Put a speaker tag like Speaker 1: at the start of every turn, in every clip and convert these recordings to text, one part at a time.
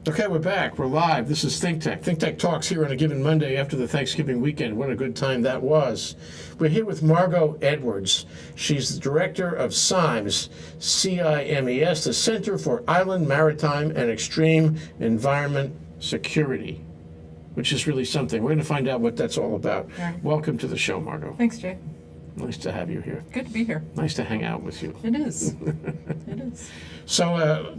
Speaker 1: Okay, we're back. We're live. This is ThinkTech. ThinkTech Talks here on a given Monday after the Thanksgiving weekend. What a good time that was. We're here with Margo Edwards. She's the director of CIMES, CIMES, the Center for Island, Maritime, and Extreme Environment Security, which is really something. We're going to find out what that's all about.
Speaker 2: Right.
Speaker 1: Welcome to the show, Margo.
Speaker 2: Thanks, Jay.
Speaker 1: Nice to have you here.
Speaker 2: Good to be here.
Speaker 1: Nice to hang out with you.
Speaker 2: It is. It is.
Speaker 1: So,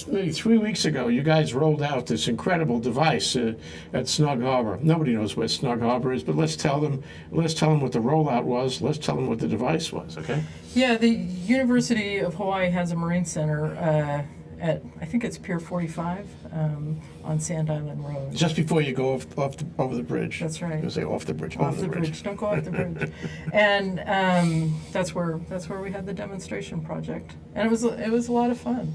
Speaker 1: maybe 3 weeks ago, you guys rolled out this incredible device at Snug Harbor. Nobody knows what Snug Harbor is, but let's tell them what the rollout was. Let's tell them what the device was, okay?
Speaker 2: Yeah, the University of Hawaii has a marine center at, I think it's Pier 45 on Sand Island Road.
Speaker 1: Just before you go over the bridge.
Speaker 2: That's right.
Speaker 1: You say off the bridge.
Speaker 2: Off the bridge. Don't go off the bridge. And that's where we had the demonstration project, and it was a lot of fun.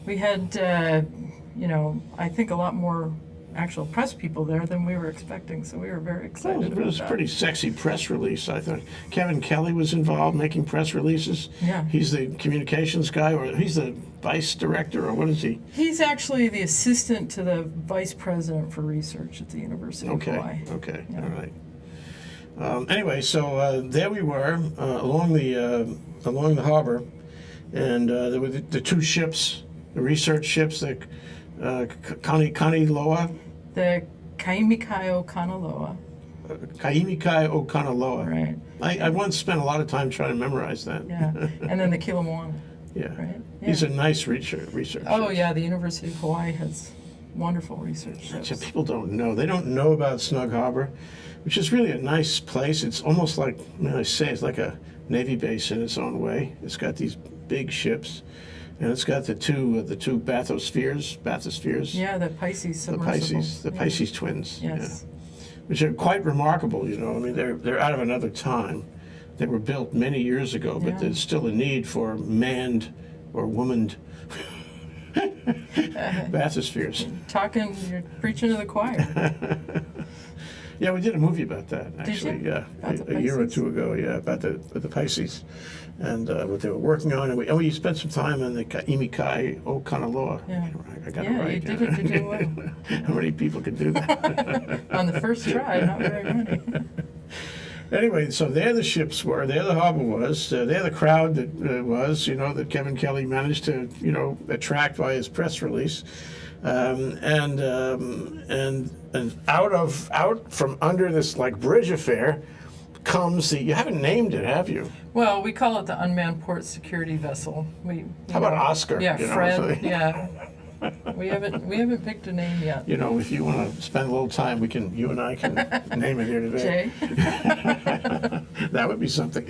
Speaker 2: We had I think a lot more actual press people there than we were expecting, so we were very excited.
Speaker 1: It was a pretty sexy press release, I thought. Kevin Kelly was involved making press releases.
Speaker 2: Yeah.
Speaker 1: He's the communications guy, or he's the vice director, or what is he?
Speaker 2: He's actually the assistant to the vice president for research at the University of Hawaii.
Speaker 1: Okay,
Speaker 2: Yeah.
Speaker 1: all right. Anyway, so there we were along the harbor, and there were the two ships, the research ships, the Kaniloa.
Speaker 2: The Kaimikai o Kanaloa.
Speaker 1: Kaimikai o Kanaloa.
Speaker 2: Right.
Speaker 1: I once spent a lot of time trying to memorize that.
Speaker 2: Yeah. And then the Kilamoana.
Speaker 1: Yeah.
Speaker 2: Right. Yeah.
Speaker 1: These are nice research.
Speaker 2: Oh yeah, the University of Hawaii has wonderful research ships.
Speaker 1: Yeah, people don't know. They don't know about Snug Harbor, which is really a nice place. It's almost like, it's like a Navy base in its own way. It's got these big ships, and it's got the two bathyspheres.
Speaker 2: Yeah, the Pisces submersible.
Speaker 1: The Pisces twins.
Speaker 2: Yes.
Speaker 1: Yeah, which are quite remarkable. They're out of another time. They were built many years ago, but there's still a need for manned or womaned bathyspheres.
Speaker 2: You're preaching to the choir.
Speaker 1: Yeah, we did a movie about that, actually.
Speaker 2: Did you?
Speaker 1: Yeah,
Speaker 2: About the
Speaker 1: a year or
Speaker 2: Pisces?
Speaker 1: two ago. Yeah, about the Pisces, and what they were working on. And we spent some time in the Kaimikai o Kanaloa.
Speaker 2: Yeah.
Speaker 1: I got it right.
Speaker 2: You did it. You did well.
Speaker 1: How many people could do that?
Speaker 2: On the first try, not very many.
Speaker 1: Anyway, so there the ships were, there the harbor was, there the crowd that was, that Kevin Kelly managed to, attract by his press release. And out from under this bridge affair comes you haven't named it, have you?
Speaker 2: Well, we call it the Unmanned Port Security Vessel.
Speaker 1: How about Oscar?
Speaker 2: Yeah, Fred.
Speaker 1: So,
Speaker 2: yeah. We haven't picked a name yet.
Speaker 1: If you want to spend a little time, you and I can name it here today.
Speaker 2: Jay.
Speaker 1: That would be something.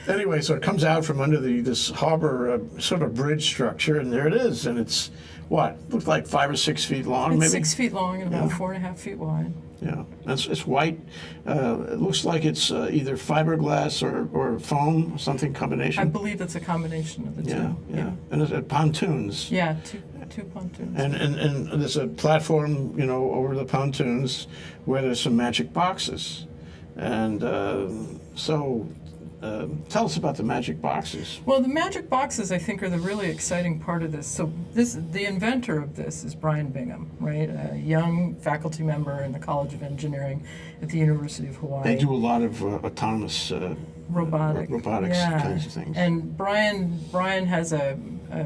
Speaker 1: Anyway, so it comes out from under this harbor sort of bridge structure, and there it is, and it's looks like 5 or 6 feet long,
Speaker 2: It's
Speaker 1: maybe
Speaker 2: 6 feet long and about 4.5 feet wide.
Speaker 1: Yeah, it's white. It looks like it's either fiberglass or foam, something combination.
Speaker 2: I believe it's a combination of the two.
Speaker 1: Yeah. And it's pontoons.
Speaker 2: Yeah, two pontoons.
Speaker 1: And there's a platform, over the pontoons where there's some magic boxes. And tell us about the magic boxes.
Speaker 2: Well, the magic boxes, I think, are the really exciting part of this. So the inventor of this is Brian Bingham, right? A young faculty member in the College of Engineering at the University of Hawaii.
Speaker 1: They do a lot of autonomous robotics kinds of things.
Speaker 2: And Brian has a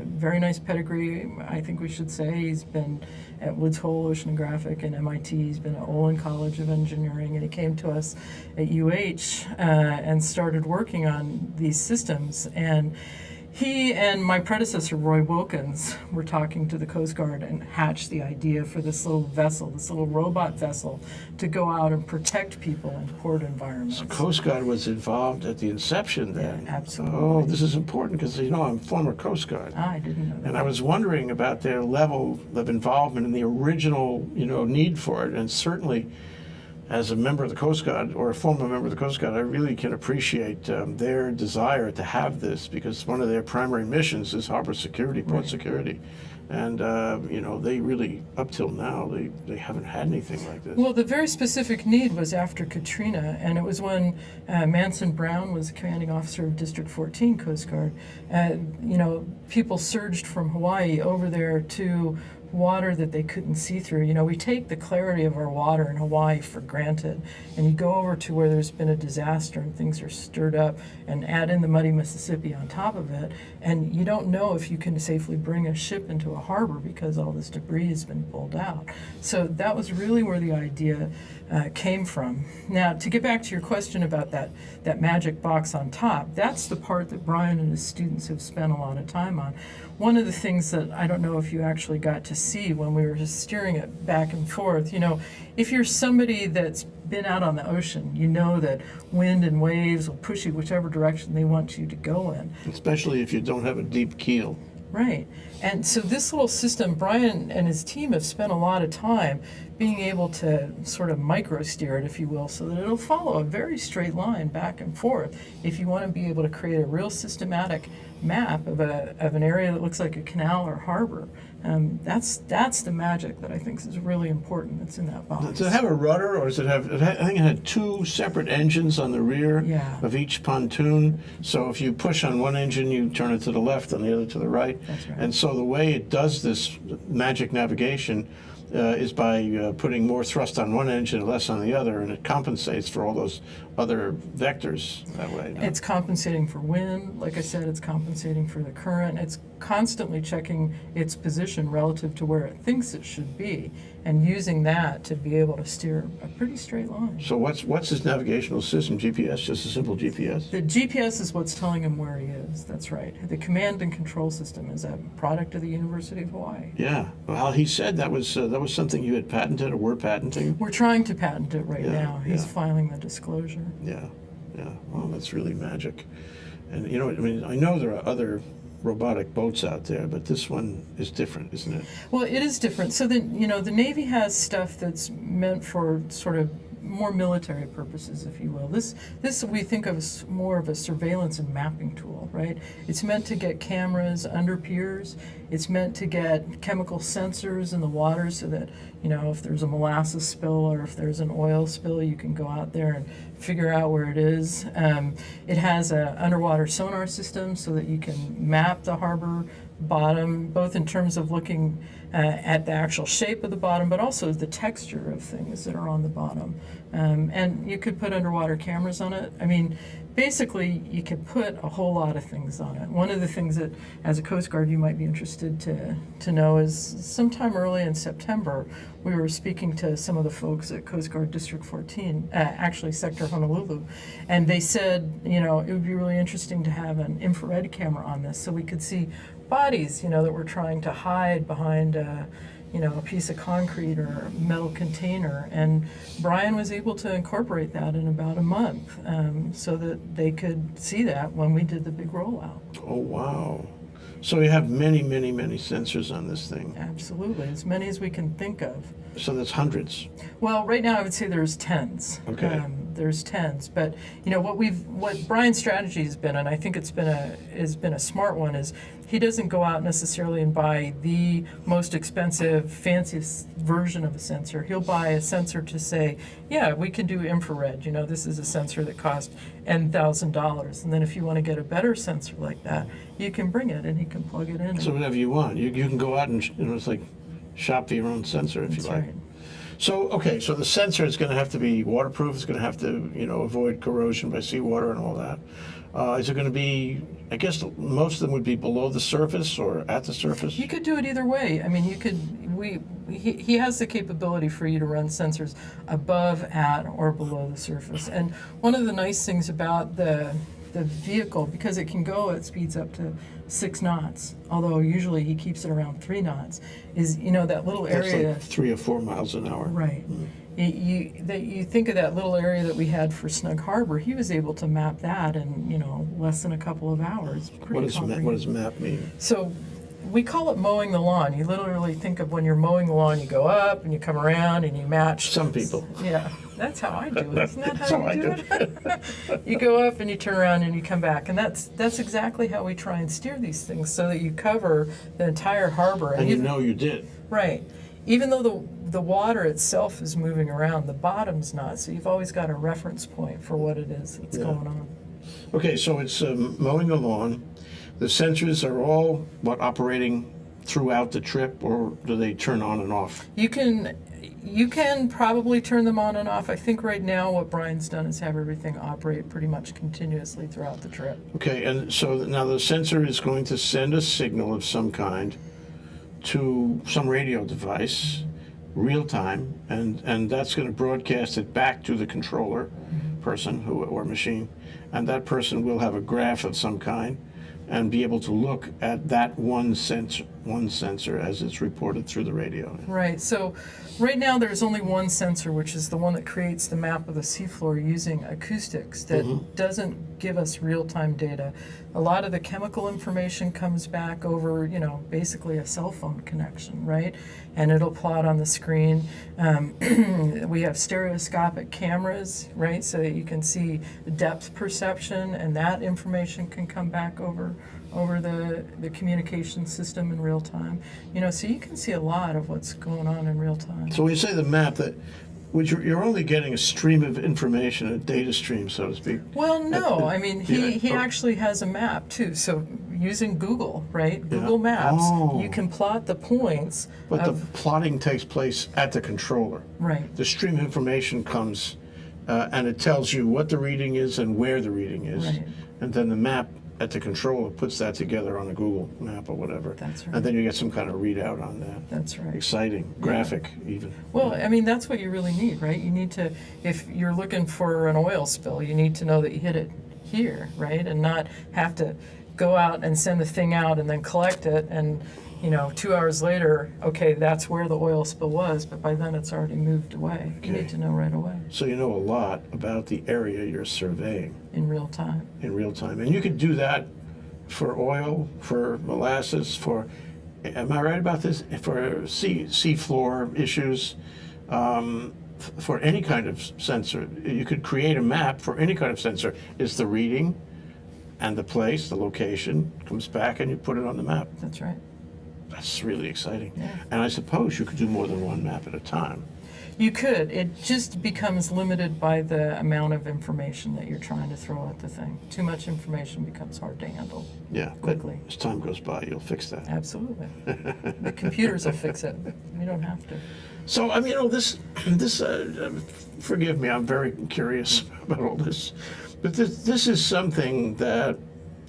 Speaker 2: very nice pedigree, I think we should say. He's been at Woods Hole Oceanographic and MIT. He's been at Olin College of Engineering, and he came to us at UH and started working on these systems. And he and my predecessor, Roy Wilkins, were talking to the Coast Guard and hatched the idea for this little vessel, this little robot vessel, to go out and protect people in port environments.
Speaker 1: So Coast Guard was involved at the inception then.
Speaker 2: Yeah, absolutely.
Speaker 1: Oh, this is important because, I'm former Coast Guard.
Speaker 2: I didn't know that.
Speaker 1: And I was wondering about their level of involvement in the original, need for it. And certainly, as a member of the Coast Guard, or a former member of the Coast Guard, I really can appreciate their desire to have this, because one of their primary missions is harbor security, port security. And, they really, up till now, they haven't had anything like this.
Speaker 2: Well, the very specific need was after Katrina, and it was when Manson Brown was commanding officer of District 14 Coast Guard. People surged from Hawaii over there to water that they couldn't see through. You know, we take the clarity of our water in Hawaii for granted, and you go over to where there's been a disaster and things are stirred up, and add in the muddy Mississippi on top of it, and you don't know if you can safely bring a ship into a harbor because all this debris has been pulled out. So that was really where the idea came from. Now, to get back to your question about that magic box on top, that's the part that Brian and his students have spent a lot of time on. One of the things that I don't know if you actually got to see when we were just steering it back and forth, you know, if you're somebody that's been out on the ocean, you know that wind and waves will push you whichever direction they want you to go in.
Speaker 1: Especially if you don't have a deep keel.
Speaker 2: Right. And so this little system, Brian and his team have spent a lot of time being able to sort of micro steer it, if you will, so that it'll follow a very straight line back and forth. If you want to be able to create a real systematic map of an area that looks like a canal or harbor, that's the magic that I think is really important that's in that box.
Speaker 1: Does it have a rudder, or does it have, I think it had two separate engines on the rear of each pontoon. So if you push on one engine, you turn it to the left, and the other to the right.
Speaker 2: That's right.
Speaker 1: And so the way it does this magic navigation is by putting more thrust on one engine and less on the other, and it compensates for all those other vectors that way. No?
Speaker 2: It's compensating for wind, like I said, it's compensating for the current. It's constantly checking its position relative to where it thinks it should be, and using that to be able to steer a pretty straight line.
Speaker 1: So what's his navigational system? GPS, just a simple GPS?
Speaker 2: The GPS is what's telling him where he is, that's right. The command and control system is a product of the University of Hawaii.
Speaker 1: Yeah, well, he said that was something you had patented or were patenting.
Speaker 2: We're trying to patent it right now. He's filing the disclosure.
Speaker 1: Yeah, yeah. Well, that's really magic. And you know, I mean, I know there are other robotic boats out there, but this one is different, isn't it?
Speaker 2: Well, it is different. So the Navy has stuff that's meant for sort of more military purposes, if you will. This we think of as more of a surveillance and mapping tool, right? It's meant to get cameras under piers. It's meant to get chemical sensors in the water so that, you know, if there's a molasses spill or if there's an oil spill, you can go out there and figure out where it is. It has an underwater sonar system so that you can map the harbor bottom, both in terms of looking at the actual shape of the bottom, but also the texture of things that are on the bottom. And you could put underwater cameras on it. I mean, basically, you could put a whole lot of things on it. One of the things that, as a Coast Guard, you might be interested to know is sometime early in September, we were speaking to some of the folks at Coast Guard District 14, actually Sector Honolulu, and they said, you know, it would be really interesting to have an infrared camera on this so we could see bodies, you know, that we're trying to hide behind you know, a piece of concrete or a metal container. And Brian was able to incorporate that in about a month so that they could see that when we did the big rollout.
Speaker 1: Oh, wow. So you have many, many, many sensors on this thing.
Speaker 2: Absolutely, as many as we can think of.
Speaker 1: So that's hundreds.
Speaker 2: Well, right now I would say there's tens.
Speaker 1: Okay.
Speaker 2: There's tens, but you know what Brian's strategy has been, and I think it's been a smart one, is he doesn't go out necessarily and buy the most expensive, fanciest version of a sensor. He'll buy a sensor to say, yeah, we can do infrared. You know, this is a sensor that costs $1,000, and then if you want to get a better sensor like that, you can bring it and he can plug it in.
Speaker 1: So whatever you want, you can go out and it's like shop for your own sensor if you like.
Speaker 2: Right.
Speaker 1: So, okay, so the sensor is going to have to be waterproof. It's going to have to, you know, avoid corrosion by seawater and all that. Is it going to be, I guess most of them would be below the surface or at the surface?
Speaker 2: You could do it either way. I mean, you could, he has the capability for you to run sensors above, at, or below the surface. And one of the nice things about the vehicle, because it can go at speeds up to 6 knots, although usually he keeps it around 3 knots, is, you know, that little area.
Speaker 1: That's like 3 or 4 miles an hour.
Speaker 2: Right. You think of that little area that we had for Snug Harbor, he was able to map that in, you know, less than a couple of hours.
Speaker 1: What does map mean?
Speaker 2: So we call it mowing the lawn. You literally think of when you're mowing the lawn, you go up and you come around and you match.
Speaker 1: Some people.
Speaker 2: Yeah, that's how I do it. Isn't that how you do it? You go up and you turn around and you come back. And that's exactly how we try and steer these things, so that you cover the entire harbor.
Speaker 1: And you know you did.
Speaker 2: Right. Even though the water itself is moving around, the bottom's not. So you've always got a reference point for what it is that's going on.
Speaker 1: Okay, so it's mowing the lawn. The sensors are all, operating throughout the trip, or do they turn on and off?
Speaker 2: You can probably turn them on and off. I think right now what Brian's done is have everything operate pretty much continuously throughout the trip.
Speaker 1: Okay, and so now the sensor is going to send a signal of some kind to some radio device, real time, and that's going to broadcast it back to the controller person or machine, and that person will have a graph of some kind and be able to look at that one sensor as it's reported through the radio.
Speaker 2: Right, so right now there's only one sensor, which is the one that creates the map of the seafloor using acoustics that doesn't give us real-time data. A lot of the chemical information comes back over, basically a cell phone connection, right? And it'll plot on the screen. We have stereoscopic cameras, right? So that you can see depth perception, and that information can come back over the communication system in real time. So you can see a lot of what's going on in real time.
Speaker 1: So when you say the map, which you're only getting a stream of information, a data stream, so to speak.
Speaker 2: Well, no, I mean, he actually has a map too. So using Google, right? Google Maps, you can plot the points.
Speaker 1: But the plotting takes place at the controller.
Speaker 2: Right.
Speaker 1: The stream of information comes and it tells you what the reading is and where the reading is.
Speaker 2: Right.
Speaker 1: And then the map at the controller puts that together on a Google map or whatever.
Speaker 2: That's right.
Speaker 1: And then you get some kind of readout on that.
Speaker 2: That's right.
Speaker 1: Exciting, graphic even.
Speaker 2: Well, I mean, that's what you really need, right? You need to, if you're looking for an oil spill, you need to know that you hit it here, right? And not have to go out and send the thing out and then collect it and, 2 hours later, okay, that's where the oil spill was, but by then it's already moved away.
Speaker 1: Okay.
Speaker 2: You need to know right away.
Speaker 1: So you know a lot about the area you're surveying.
Speaker 2: In real time.
Speaker 1: In real time. And you could do that for oil, for molasses, am I right about this? For sea floor issues, for any kind of sensor. You could create a map for any kind of sensor. It's the reading and the place, the location, comes back and you put it on the map.
Speaker 2: That's right.
Speaker 1: That's really exciting.
Speaker 2: Yeah.
Speaker 1: And I suppose you could do more than one map at a time.
Speaker 2: You could. It just becomes limited by the amount of information that you're trying to throw at the thing. Too much information becomes hard to handle.
Speaker 1: Yeah.
Speaker 2: Quickly.
Speaker 1: As time goes by, you'll fix that.
Speaker 2: Absolutely. The computers will fix it. You don't have to.
Speaker 1: So, I mean, this forgive me, I'm very curious about all this. But this is something that,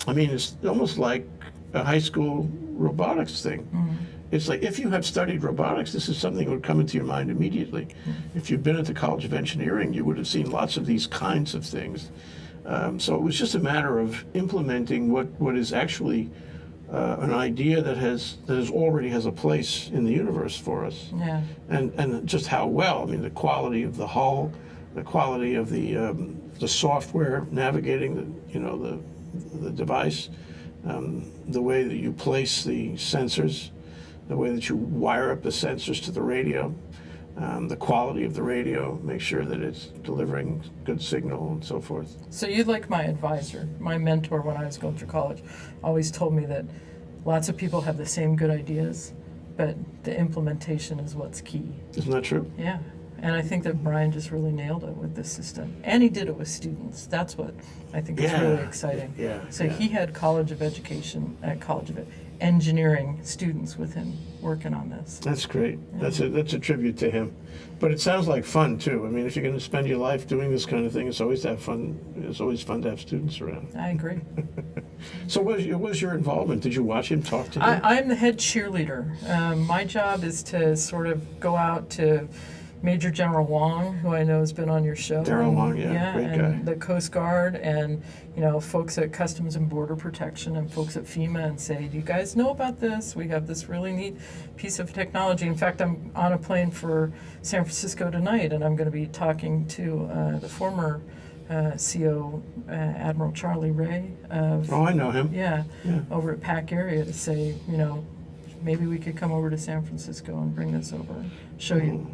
Speaker 1: I mean, it's almost like a high school robotics thing.
Speaker 2: Mm-hmm.
Speaker 1: It's like, if you have studied robotics, this is something that would come into your mind immediately. Mm-hmm. If you've been at the College of Engineering, you would have seen lots of these kinds of things. So it was just a matter of implementing what is actually an idea that already has a place in the universe for us.
Speaker 2: Yeah.
Speaker 1: And just how well. I mean, the quality of the hull, the quality of the software navigating the device, the way that you place the sensors, the way that you wire up the sensors to the radio, the quality of the radio, make sure that it's delivering good signal and so forth.
Speaker 2: So you'd like my advisor, my mentor when I was going through college, always told me that lots of people have the same good ideas, but the implementation is what's key.
Speaker 1: Isn't that true?
Speaker 2: Yeah. And I think that Brian just really nailed it with this system. And he did it with students. That's what I think is really exciting.
Speaker 1: Yeah.
Speaker 2: So
Speaker 1: yeah.
Speaker 2: he had Engineering students with him working on this.
Speaker 1: That's great. That's a tribute to him. But it sounds like fun too. I mean, if you're going to spend your life doing this kind of thing, it's always fun to have students around.
Speaker 2: I agree.
Speaker 1: So what was your involvement? Did you watch him talk to him?
Speaker 2: I'm the head cheerleader. My job is to sort of go out to Major General Wong, who I know has been on your show.
Speaker 1: Darryl Wong, great
Speaker 2: and
Speaker 1: guy.
Speaker 2: The Coast Guard and folks at Customs and Border Protection and folks at FEMA, and say, do you guys know about this? We have this really neat piece of technology. In fact, I'm on a plane for San Francisco tonight, and I'm going to be talking to the former CO, Admiral Charlie Ray.
Speaker 1: I know him.
Speaker 2: Yeah, over at PAC area to say, maybe we could come over to San Francisco and bring this over and show you.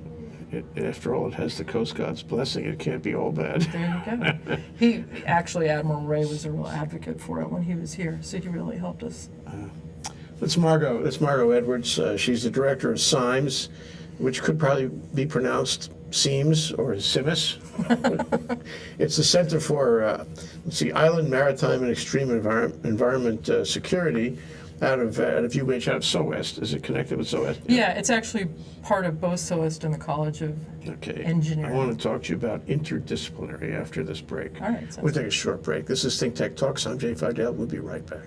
Speaker 1: After all, it has the Coast Guard's blessing. It can't be all bad.
Speaker 2: There you go. Admiral Ray was a real advocate for it when he was here, so he really helped us.
Speaker 1: That's Margo Edwards. She's the director of CIMES, which could probably be pronounced CIMES or CIMES. It's the Center for Island, Maritime, and Extreme Environment Security. out of UH, out of SOWEST. Is it connected with SOWEST?
Speaker 2: Yeah, it's actually part of both SOAST and the College of Engineering.
Speaker 1: I want to talk to you about interdisciplinary after this break.
Speaker 2: All right.
Speaker 1: We'll take a short break. This is ThinkTech Talks. I'm Jay Fidell. We'll be right back.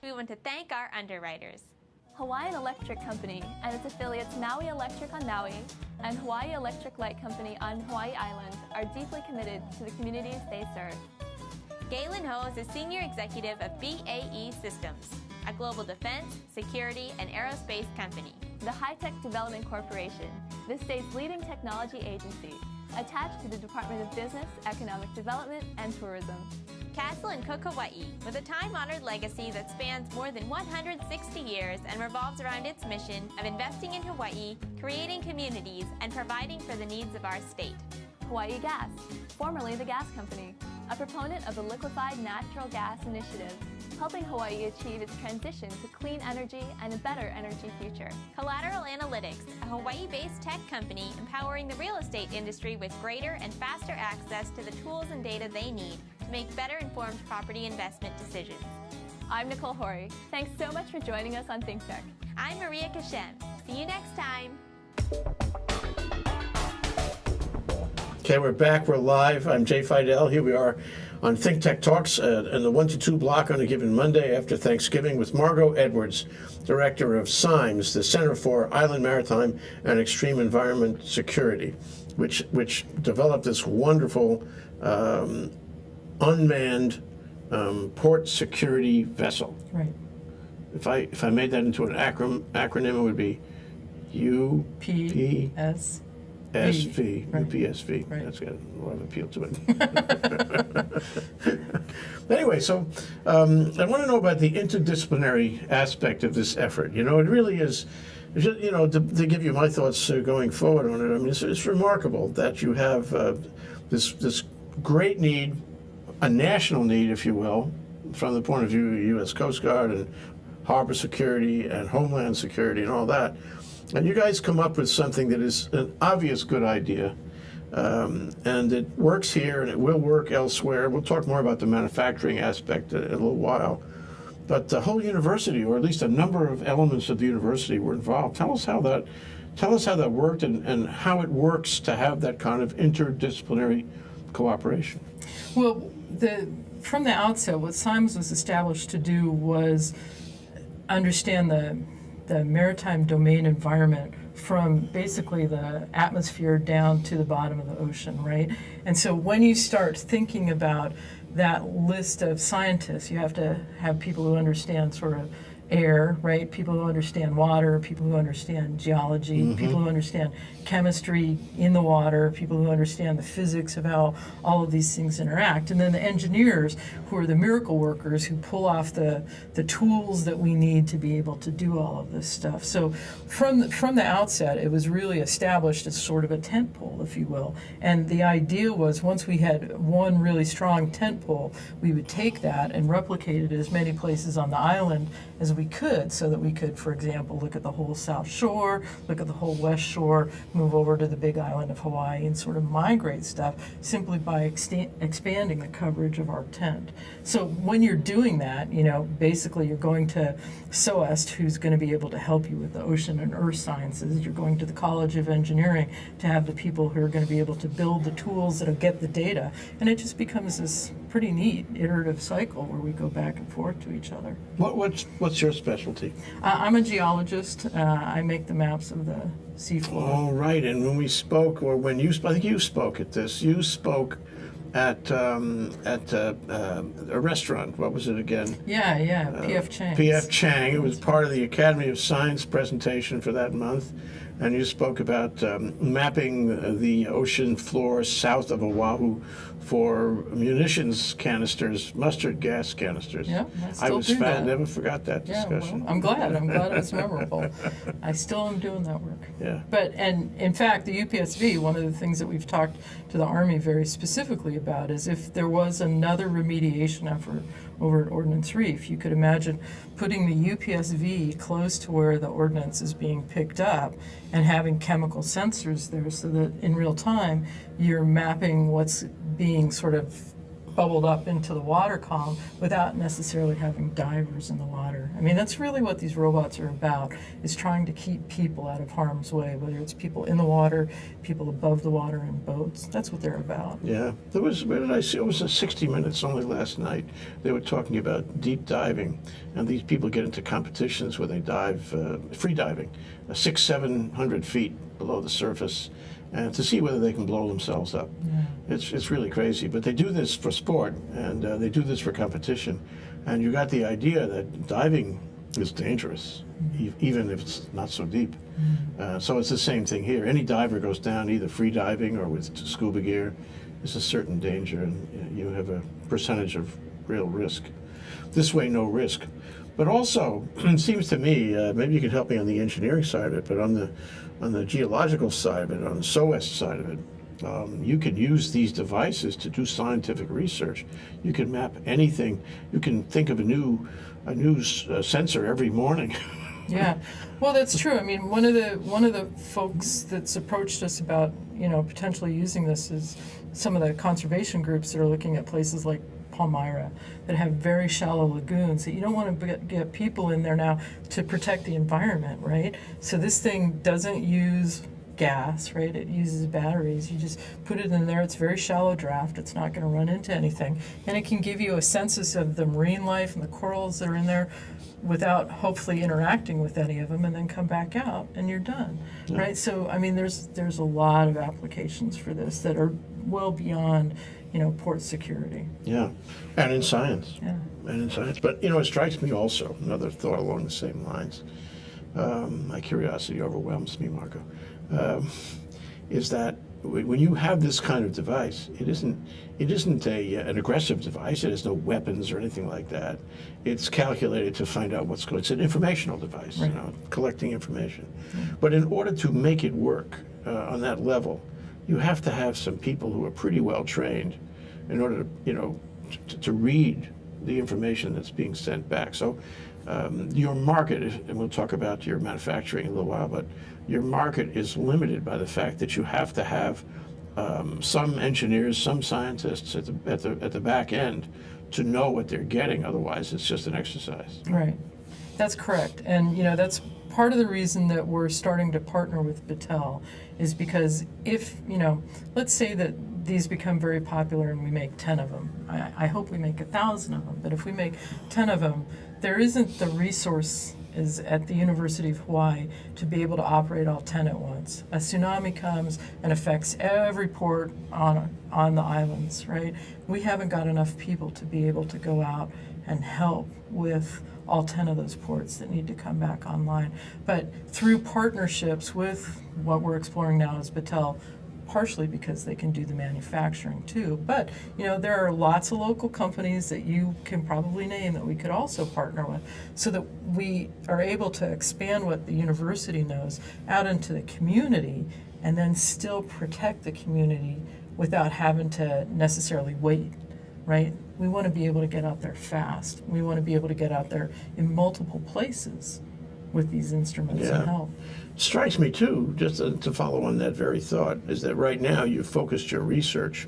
Speaker 3: We want to thank our underwriters.
Speaker 4: Hawaiian Electric Company and its affiliates Maui Electric on Maui and Hawaii Electric Light Company on Hawaii Island are deeply committed to the communities they serve.
Speaker 3: Galen Ho is a senior executive of BAE Systems, a global defense, security, and aerospace company.
Speaker 4: The High-Tech Development Corporation, the state's leading technology agency, attached to the Department of Business, Economic Development, and Tourism.
Speaker 3: Castle and Cook Hawaii, with a time-honored legacy that spans more than 160 years and revolves around its mission of investing in Hawaii, creating communities, and providing for the needs of our state.
Speaker 4: Hawaii Gas, formerly the Gas Company, a proponent of the Liquefied Natural Gas Initiative, helping Hawaii achieve its transition to clean energy and a better energy future.
Speaker 3: Collateral Analytics, a Hawaii-based tech company empowering the real estate industry with greater and faster access to the tools and data they need to make better informed property investment decisions.
Speaker 4: I'm Nicole Horry. Thanks so much for joining us on ThinkTech.
Speaker 3: I'm Maria Kashem. See you next time.
Speaker 1: Okay, we're back. We're live. I'm Jay Fidell. Here we are on ThinkTech Talks in the 1 to 2 block on a given Monday after Thanksgiving with Margo Edwards, Director of CIMES, the Center for Island Maritime and Extreme Environment Security, which developed this wonderful unmanned port security vessel.
Speaker 2: Right.
Speaker 1: If I made that into an acronym, it would be
Speaker 2: PSV. Right.
Speaker 1: UPSV.
Speaker 2: Right.
Speaker 1: That's got a lot of appeal to it. Anyway, so I want to know about the interdisciplinary aspect of this effort. You know, it really is, you know, to give you my thoughts going forward on it. I mean, it's remarkable that you have this great need, a national need, if you will, from the point of view of the U.S. Coast Guard and harbor security and homeland security and all that. And you guys come up with something that is an obvious good idea, and it works here and it will work elsewhere. We'll talk more about the manufacturing aspect in a little while. But the whole university, or at least a number of elements of the university, were involved. Tell us how that worked and how it works to have that kind of interdisciplinary cooperation.
Speaker 2: Well, from the outset, what CIMES was established to do was understand the maritime domain environment from basically the atmosphere down to the bottom of the ocean, right? And so when you start thinking about that list of scientists, you have to have people who understand sort of air, right? People who understand water, people who understand geology, people who understand chemistry in the water, people who understand the physics of how all of these things interact. And then the engineers, who are the miracle workers who pull off the tools that we need to be able to do all of this stuff. So from the outset, it was really established as sort of a tent pole, if you will. And the idea was once we had one really strong tent pole, we would take that and replicate it as many places on the island as we could, so that we could, for example, look at the whole South Shore, look at the whole West Shore, move over to the big island of Hawaii and sort of migrate stuff simply by expanding the coverage of our tent. So when you're doing that, you know, basically you're going to SOEST, who's going to be able to help you with the ocean and earth sciences. You're going to the College of Engineering to have the people who are going to be able to build the tools that'll get the data. And it just becomes this pretty neat iterative cycle where we go back and forth to each other.
Speaker 1: What's your specialty?
Speaker 2: I'm a geologist. I make the maps of the seafloor.
Speaker 1: All right, and when we spoke, or when you spoke, I think you spoke at this, you spoke at a restaurant. What was it again?
Speaker 2: Yeah, P.F. Chang's.
Speaker 1: P.F. Chang. It was part of the Academy of Science presentation for that month. And you spoke about mapping the ocean floor south of Oahu for munitions canisters, mustard gas canisters.
Speaker 2: Yeah, I still do that.
Speaker 1: Never forgot that discussion.
Speaker 2: Yeah, well, I'm glad it was memorable. I still am doing that work.
Speaker 1: Yeah.
Speaker 2: And in fact, the UPSV, one of the things that we've talked to the Army very specifically about is if there was another remediation effort over at Ordnance Reef, you could imagine putting the UPSV close to where the ordnance is being picked up and having chemical sensors there so that in real time you're mapping what's being sort of bubbled up into the water column without necessarily having divers in the water. I mean, that's really what these robots are about, is trying to keep people out of harm's way, whether it's people in the water, people above the water in boats. That's what they're about.
Speaker 1: Yeah, there was, where did I see? It was in 60 Minutes only last night. They were talking about deep diving, and these people get into competitions where they dive, free diving, 600-700 feet below the surface, and to see whether they can blow themselves up.
Speaker 2: Yeah.
Speaker 1: It's really crazy, but they do this for sport, and they do this for competition, and you got the idea that diving is dangerous, even if it's not so deep. So it's the same thing here. Any diver goes down either free diving or with scuba gear, there's a certain danger, and you have a percentage of real risk. This way, no risk. But also, it seems to me, maybe you could help me on the engineering side of it, but on the geological side of it, on the SOEST side of it, you could use these devices to do scientific research. You can map anything. You can think of a new sensor every morning.
Speaker 2: Yeah, well, that's true. I mean, one of the folks that's approached us about, you know, potentially using this is some of the conservation groups that are looking at places like Palmyra that have very shallow lagoons that you don't want to get people in there now to protect the environment, right? So this thing doesn't use gas, right? It uses batteries. You just put it in there. It's very shallow draft. It's not going to run into anything. And it can give you a census of the marine life and the corals that are in there without hopefully interacting with any of them, and then come back out and you're done, right? So, I mean, there's a lot of applications for this that are well beyond, you know, port security.
Speaker 1: Yeah, and in science.
Speaker 2: Yeah.
Speaker 1: And in science. But, you know, it strikes me also, another thought along the same lines. My curiosity overwhelms me, Margo. Is that when you have this kind of device, it isn't an aggressive device. It has no weapons or anything like that. It's calculated to find out what's going. It's an informational device,
Speaker 2: Right.
Speaker 1: you know, collecting information. But in order to make it work on that level, you have to have some people who are pretty well trained in order to, you know, to read the information that's being sent back. So your market, and we'll talk about your manufacturing in a little while, but your market is limited by the fact that you have to have some engineers, some scientists at the back end to know what they're getting. Otherwise, it's just an exercise.
Speaker 2: Right. That's correct. And, you know, that's part of the reason that we're starting to partner with Battelle, is because if, you know, let's say that these become very popular and we make 10 of them. I hope we make 1,000 of them, but if we make 10 of them, there isn't the resource is at the University of Hawaii to be able to operate all 10 at once. A tsunami comes and affects every port on the islands, right? We haven't got enough people to be able to go out and help with all 10 of those ports that need to come back online. But through partnerships with what we're exploring now is Battelle, partially because they can do the manufacturing too. But, you know, there are lots of local companies that you can probably name that we could also partner with, so that we are able to expand what the university knows out into the community and then still protect the community without having to necessarily wait, right? We want to be able to get out there fast. We want to be able to get out there in multiple places with these instruments and help.
Speaker 1: Strikes me too, just to follow on that very thought, is that right now you've focused your research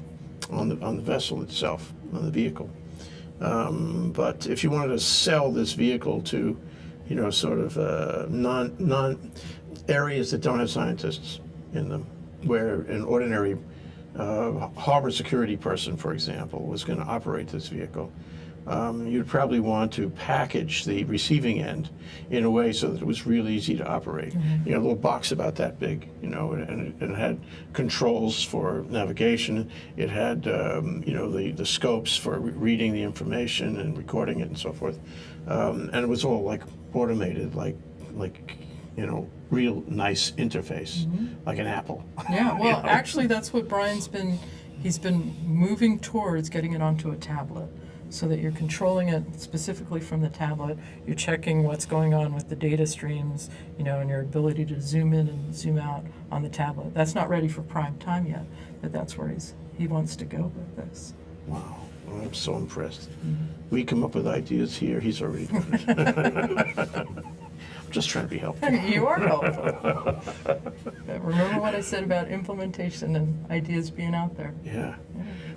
Speaker 1: on the vessel itself, on the vehicle. But if you wanted to sell this vehicle to, you know, sort of non areas that don't have scientists in them, where an ordinary harbor security person, for example, was going to operate this vehicle, you'd probably want to package the receiving end in a way so that it was really easy to operate. You know, a little box about that big, you know, and it had controls for navigation. It had, you know, the scopes for reading the information and recording it and so forth. And it was all like automated, like you know, real nice interface, like an Apple.
Speaker 2: Yeah, well,
Speaker 1: You know?
Speaker 2: actually, that's what he's been moving towards, getting it onto a tablet, so that you're controlling it specifically from the tablet. You're checking what's going on with the data streams, you know, and your ability to zoom in and zoom out on the tablet. That's not ready for prime time yet, but that's where he wants to go with this.
Speaker 1: Wow, well, I'm so impressed. We come up with ideas here, he's already done it. I'm just trying to be helpful.
Speaker 2: You are helpful. Remember what I said about implementation and ideas being out there.
Speaker 1: Yeah.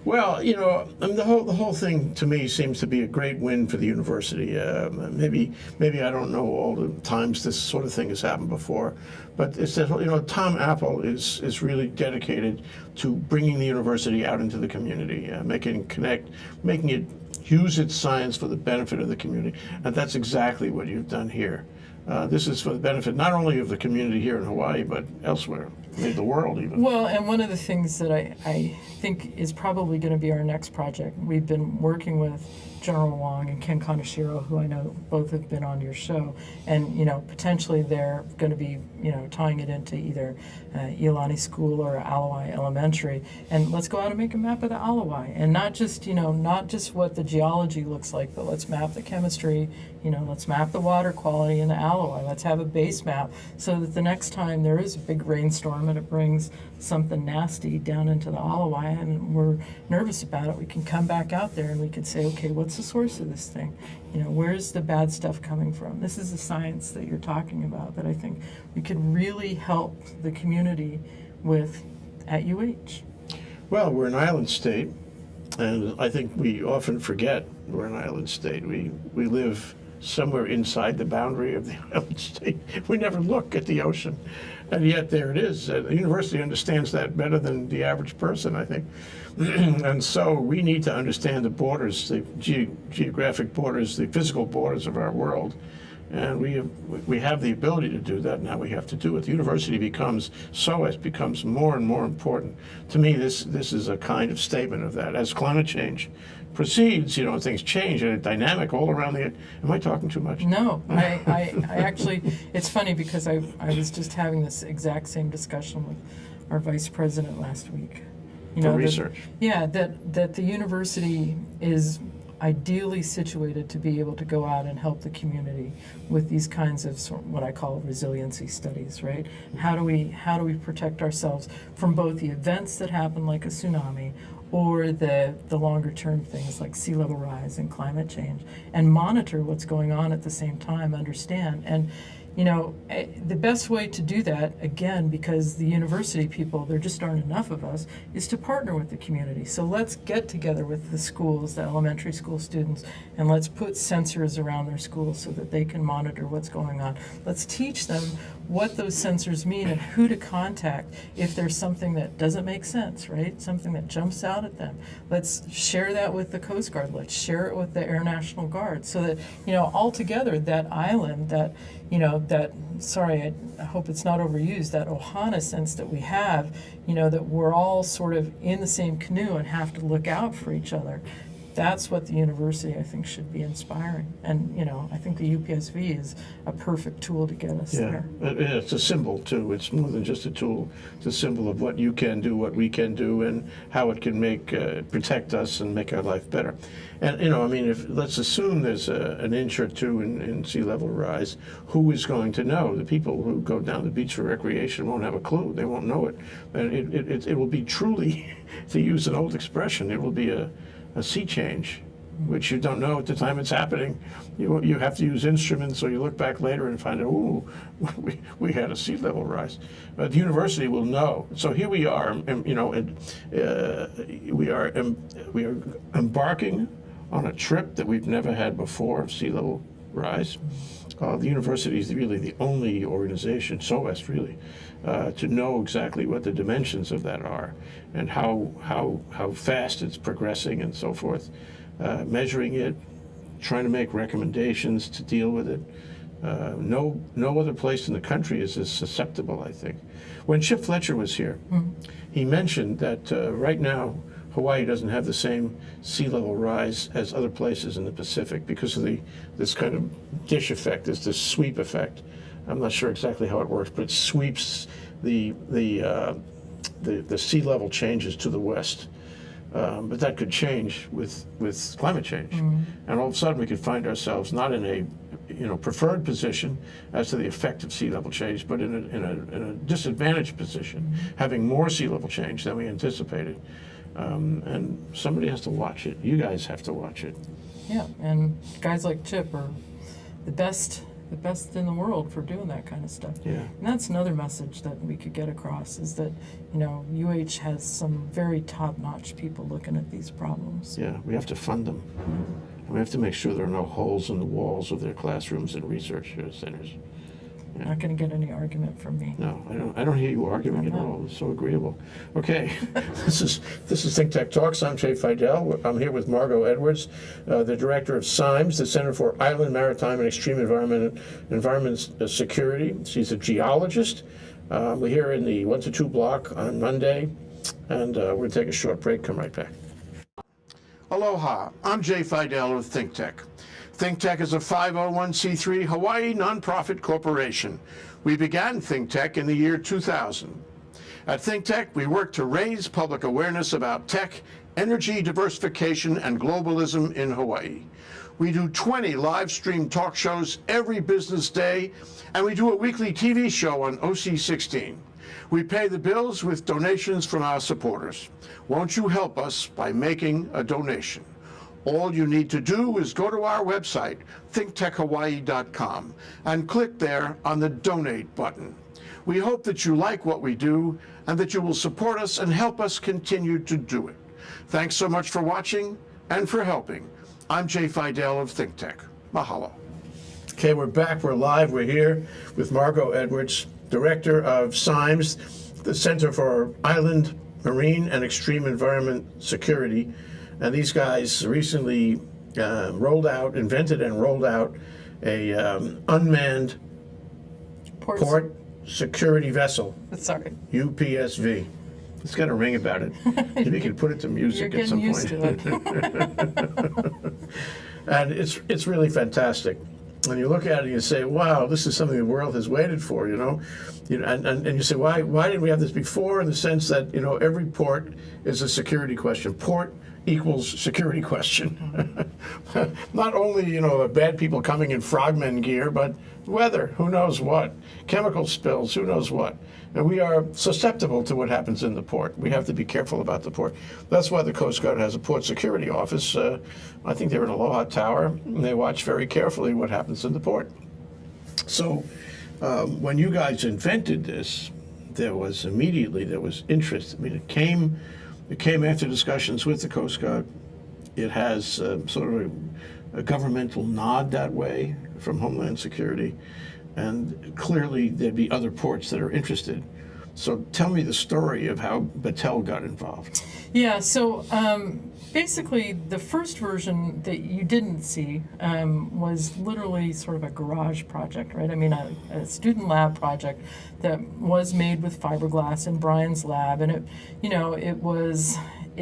Speaker 1: Well, you know, the whole thing to me seems to be a great win for the university. Maybe I don't know all the times this sort of thing has happened before, but it's that, you know, Tom Apple is really dedicated to bringing the university out into the community, making it use its science for the benefit of the community, and that's exactly what you've done here. This is for the benefit not only of the community here in Hawaii, but elsewhere, maybe the world even.
Speaker 2: Well, and one of the things that I think is probably going to be our next project, we've been working with General Wong and Ken Kaneshiro, who I know both have been on your show, and you know, potentially they're going to be, you know, tying it into either Iolani School or Alawai Elementary, and let's go out and make a map of the Alawai, and not just, you know, not just what the geology looks like, but let's map the chemistry, you know, let's map the water quality in the Alawai. Let's have a base map so that the next time there is a big rainstorm and it brings something nasty down into the Alawai and we're nervous about it, we can come back out there and we could say, okay, what's the source of this thing? You know, where's the bad stuff coming from? This is the science that you're talking about that I think we could really help the community with at UH.
Speaker 1: Well, we're an island state, and I think we often forget we're an island state. We live somewhere inside the boundary of the island state. We never look at the ocean, and yet there it is. The university understands that better than the average person, I think. And so we need to understand the borders, the geographic borders, the physical borders of our world. And we have the ability to do that. Now we have to do it. The university becomes more and more important. To me, this is a kind of statement of that. As climate change proceeds, you know, things change and a dynamic all around the. Am I talking too much?
Speaker 2: No, I actually, it's funny because I was just having this exact same discussion with our vice president last week. You
Speaker 1: For
Speaker 2: know,
Speaker 1: research.
Speaker 2: that the university is ideally situated to be able to go out and help the community with these kinds of what I call resiliency studies, right? How do we protect ourselves from both the events that happen like a tsunami or the longer term things like sea level rise and climate change, and monitor what's going on at the same time, understand. And you know, the best way to do that, again, because the university people, there just aren't enough of us, is to partner with the community. So let's get together with the schools, the elementary school students, and let's put sensors around their schools so that they can monitor what's going on. Let's teach them what those sensors mean and who to contact if there's something that doesn't make sense, right? Something that jumps out at them. Let's share that with the Coast Guard. Let's share it with the Air National Guard so that, you know, altogether that island, that, you know, that, sorry, I hope it's not overused, that ohana sense that we have, you know, that we're all sort of in the same canoe and have to look out for each other. That's what the university, I think, should be inspiring. And, you know, I think the UPSV is a perfect tool to get us there.
Speaker 1: It's a symbol, too. It's more than just a tool. It's a symbol of what you can do, what we can do, and how it can protect us and make our life better. And, you know, I mean, let's assume there's an inch or two in sea level rise, who is going to know? The people who go down the beach for recreation won't have a clue. They won't know it. And it will be truly, to use an old expression, it will be a sea change, which you don't know at the time it's happening. You have to use instruments, so you look back later and find out, ooh, we had a sea level rise. But the university will know. So here we are, you know, we are embarking on a trip that we've never had before of sea level rise. The university is really the only organization, SOWEST really, to know exactly what the dimensions of that are and how fast it's progressing and so forth. Measuring it, trying to make recommendations to deal with it. No other place in the country is as susceptible, I think. When Chip Fletcher was here, he mentioned that right now Hawaii doesn't have the same sea level rise as other places in the Pacific because of this kind of dish effect, this sweep effect. I'm not sure exactly how it works, but it sweeps the sea level changes to the west. But that could change with climate change, and all of a sudden we could find ourselves not in a preferred position as to the effect of sea level change, but in a disadvantaged position, having more sea level change than we anticipated. And somebody has to watch it. You guys have to watch it.
Speaker 2: Yeah, and guys like Chip are the best the best in the world for doing that kind of stuff.
Speaker 1: Yeah.
Speaker 2: And that's another message that we could get across, is that, you know, UH has some very top-notch people looking at these problems.
Speaker 1: Yeah, we have to fund them. We have to make sure there are no holes in the walls of their classrooms and research centers.
Speaker 2: Not going to get any argument from me.
Speaker 1: No, I don't hear you arguing
Speaker 2: I'm
Speaker 1: at
Speaker 2: not.
Speaker 1: all. It's so agreeable. Okay, this is ThinkTech Talks. I'm Jay Fidell. I'm here with Margo Edwards, the director of CIMES, the Center for Island, Maritime, and Extreme Environment Security. She's a geologist. We're here in the 1 to 2 block on Monday, and we're going to take a short break. Come right back. Aloha, I'm Jay Fidell of ThinkTech. ThinkTech is a 501c3 Hawaii nonprofit corporation. We began ThinkTech in the year 2000. At ThinkTech, we work to raise public awareness about tech, energy diversification, and globalism in Hawaii. We do 20 live stream talk shows every business day, and we do a weekly TV show on OC16. We pay the bills with donations from our supporters. Won't you help us by making a donation? All you need to do is go to our website, thinktechhawaii.com, and click there on the Donate button. We hope that you like what we do and that you will support us and help us continue to do it. Thanks so much for watching and for helping. I'm Jay Fidell of ThinkTech. Mahalo. Okay, we're back. We're live. We're here with Margo Edwards, director of CIMES, the Center for Island, Marine, and Extreme Environment Security. And these guys recently invented and rolled out a unmanned port security vessel,
Speaker 2: Sorry.
Speaker 1: UPSV. It's got a ring about it. Maybe you can put it to music
Speaker 2: You're
Speaker 1: at some
Speaker 2: getting used
Speaker 1: point.
Speaker 2: to it.
Speaker 1: And it's really fantastic. When you look at it and you say, wow, this is something the world has waited for, you know, and you say, why didn't we have this before? In the sense that, you know, every port is a security question. Port equals security question. Not only, you know, bad people coming in frogmen gear, but weather, who knows what, chemical spills, who knows what. And we are susceptible to what happens in the port. We have to be careful about the port. That's why the Coast Guard has a port security office. I think they're in Aloha Tower, and they watch very carefully what happens in the port. So when you guys invented this, there was interest. I mean, it came after discussions with the Coast Guard. It has sort of a governmental nod that way from Homeland Security, and clearly there'd be other ports that are interested. So tell me the story of how Battelle got involved.
Speaker 2: Yeah, so basically the first version that you didn't see was literally sort of a garage project, right? I mean, a student lab project that was made with fiberglass in Brian's lab, and it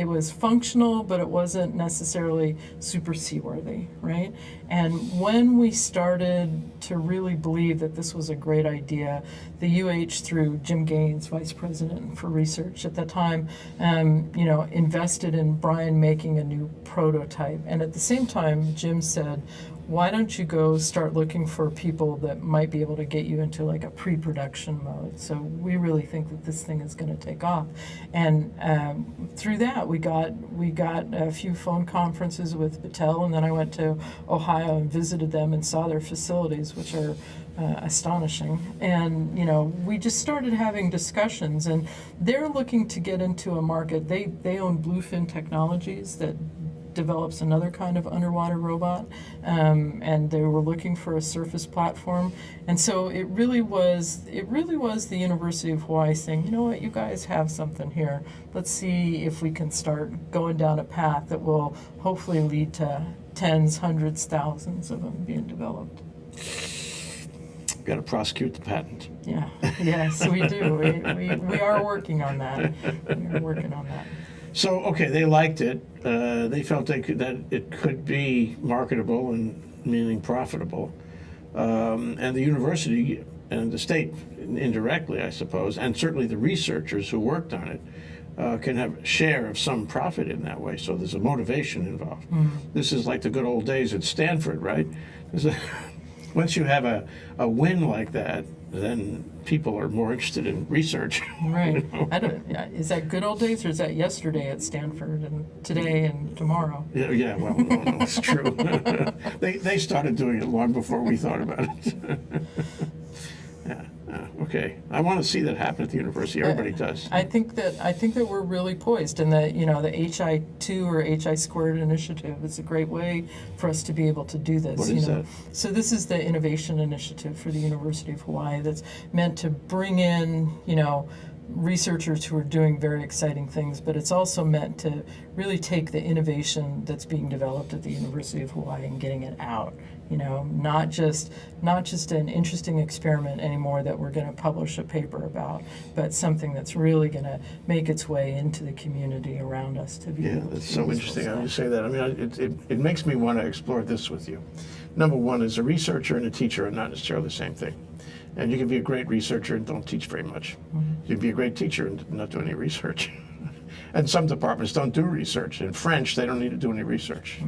Speaker 2: was functional, but it wasn't necessarily super seaworthy, right? And when we started to really believe that this was a great idea, the UH, through Jim Gaines, vice president for research at that time, invested in Brian making a new prototype. And at the same time, Jim said, why don't you go start looking for people that might be able to get you into like a pre-production mode? So we really think that this thing is going to take off. And through that, we got a few phone conferences with Battelle, and then I went to Ohio and visited them and saw their facilities, which are astonishing. And we just started having discussions, and they're looking to get into a market. They own Bluefin Technologies that develops another kind of underwater robot, and they were looking for a surface platform. And so it really was the University of Hawaii saying, you know what, you guys have something here. Let's see if we can start going down a path that will hopefully lead to tens, hundreds, thousands of them being developed.
Speaker 1: Got to prosecute the patent.
Speaker 2: Yeah, yes, we do. We are working on that. We are working on that.
Speaker 1: So, okay, they liked it. They felt that it could be marketable and meaning profitable. And the university and the state, indirectly, I suppose, and certainly the researchers who worked on it, can have a share of some profit in that way. So there's a motivation involved. Mm-hmm. This is like the good old days at Stanford, right? Once you have a win like that, then people are more interested in research.
Speaker 2: Right.
Speaker 1: You know?
Speaker 2: I don't. Is that good old days or is that yesterday at Stanford and today and tomorrow?
Speaker 1: Yeah, well, no, it's true. They started doing it long before we thought about it. Yeah. Okay. I want to see that happen at the university. Everybody does.
Speaker 2: I think that we're really poised, and that the HI2 or HI squared initiative is a great way for us to be able to do this.
Speaker 1: What is that?
Speaker 2: So this is the innovation initiative for the University of Hawaii that's meant to bring in researchers who are doing very exciting things, but it's also meant to really take the innovation that's being developed at the University of Hawaii and getting it out. Not just an interesting experiment anymore that we're going to publish a paper about, but something that's really going to make its way into the community around us to be
Speaker 1: Yeah,
Speaker 2: able to
Speaker 1: that's so
Speaker 2: use
Speaker 1: interesting
Speaker 2: this
Speaker 1: how you
Speaker 2: stuff.
Speaker 1: say that. I mean, it makes me want to explore this with you. Number one is a researcher and a teacher are not necessarily the same thing. And you can be a great researcher and don't teach very much. You can be a great teacher and not do any research. And some departments don't do research. In French, they don't need to do any research.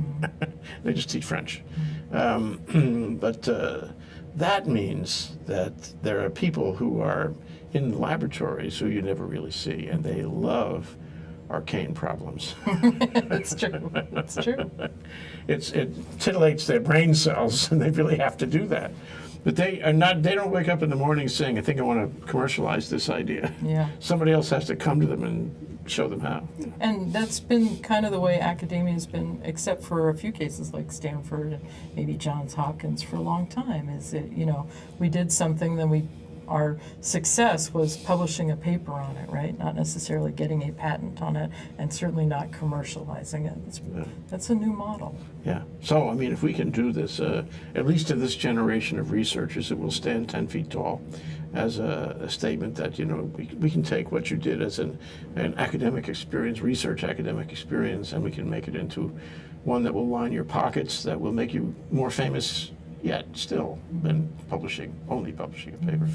Speaker 1: They just teach French. But that means that there are people who are in laboratories who you never really see, and they love arcane problems.
Speaker 2: That's true. That's true.
Speaker 1: It titillates their brain cells, and they really have to do that. But they don't wake up in the morning saying, I think I want to commercialize this idea.
Speaker 2: Yeah.
Speaker 1: Somebody else has to come to them and show them how.
Speaker 2: And that's been kind of the way academia has been, except for a few cases like Stanford and maybe Johns Hopkins for a long time, is that, we did something, then our success was publishing a paper on it, right? Not necessarily getting a patent on it, and certainly not commercializing it. That's a new model.
Speaker 1: Yeah. So, I mean, if we can do this, at least to this generation of researchers, it will stand 10 feet tall as a statement that, we can take what you did as an academic experience, research academic experience, and we can make it into one that will line your pockets, that will make you more famous yet still than only publishing a paper.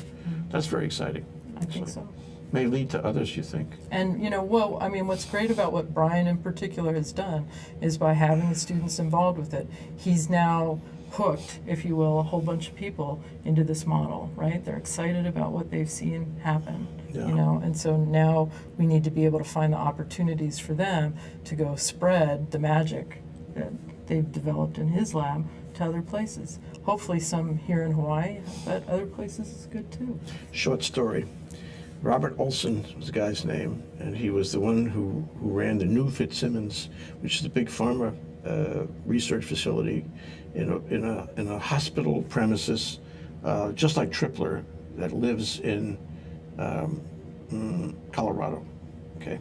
Speaker 1: That's very exciting.
Speaker 2: I think so.
Speaker 1: May lead to others, you think?
Speaker 2: And, what's great about what Brian in particular has done is by having the students involved with it, he's now hooked, if you will, a whole bunch of people into this model, right? They're excited about what they've seen happen,
Speaker 1: Yeah.
Speaker 2: and so now we need to be able to find the opportunities for them to go spread the magic that they've developed in his lab to other places. Hopefully some here in Hawaii, but other places is good too.
Speaker 1: Short story. Robert Olson was the guy's name, and he was the one who ran the new CIMES, which is a big pharma research facility in a hospital premises, just like Tripler, that lives in Colorado. Okay,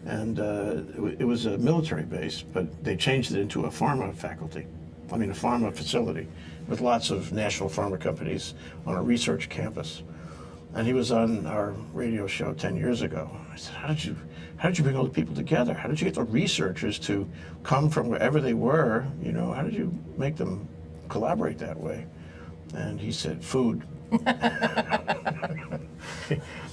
Speaker 1: and it was a military base, but they changed it into a pharma facility with lots of national pharma companies on a research campus. And he was on our radio show 10 years ago. I said, how did you bring all the people together? How did you get the researchers to come from wherever they were? How did you make them collaborate that way? And he said, food.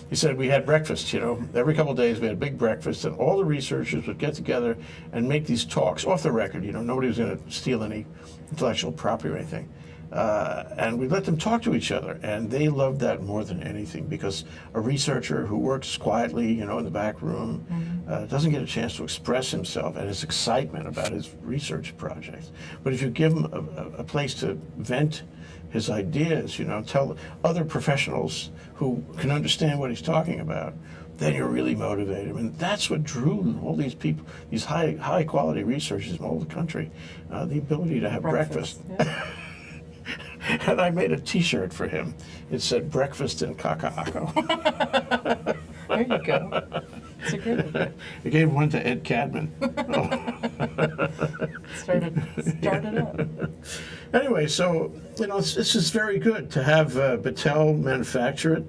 Speaker 1: He said, we had breakfast, every couple of days we had a big breakfast, and all the researchers would get together and make these talks off the record. Nobody was going to steal any intellectual property or anything. And we let them talk to each other, and they loved that more than anything, because a researcher who works quietly, in the back room, doesn't get a chance to express himself and his excitement about his research projects. But if you give him a place to vent his ideas, tell other professionals who can understand what he's talking about, then you're really motivated. And that's what drew all these people, these high quality researchers from all over the country, the ability to have breakfast.
Speaker 2: Yeah.
Speaker 1: And I made a T-shirt for him. It said "Breakfast in Kaka'ako."
Speaker 2: There you go. It's a good idea.
Speaker 1: I gave one to Ed Cadman.
Speaker 2: Started up.
Speaker 1: Anyway, so this is very good to have Battelle manufacture it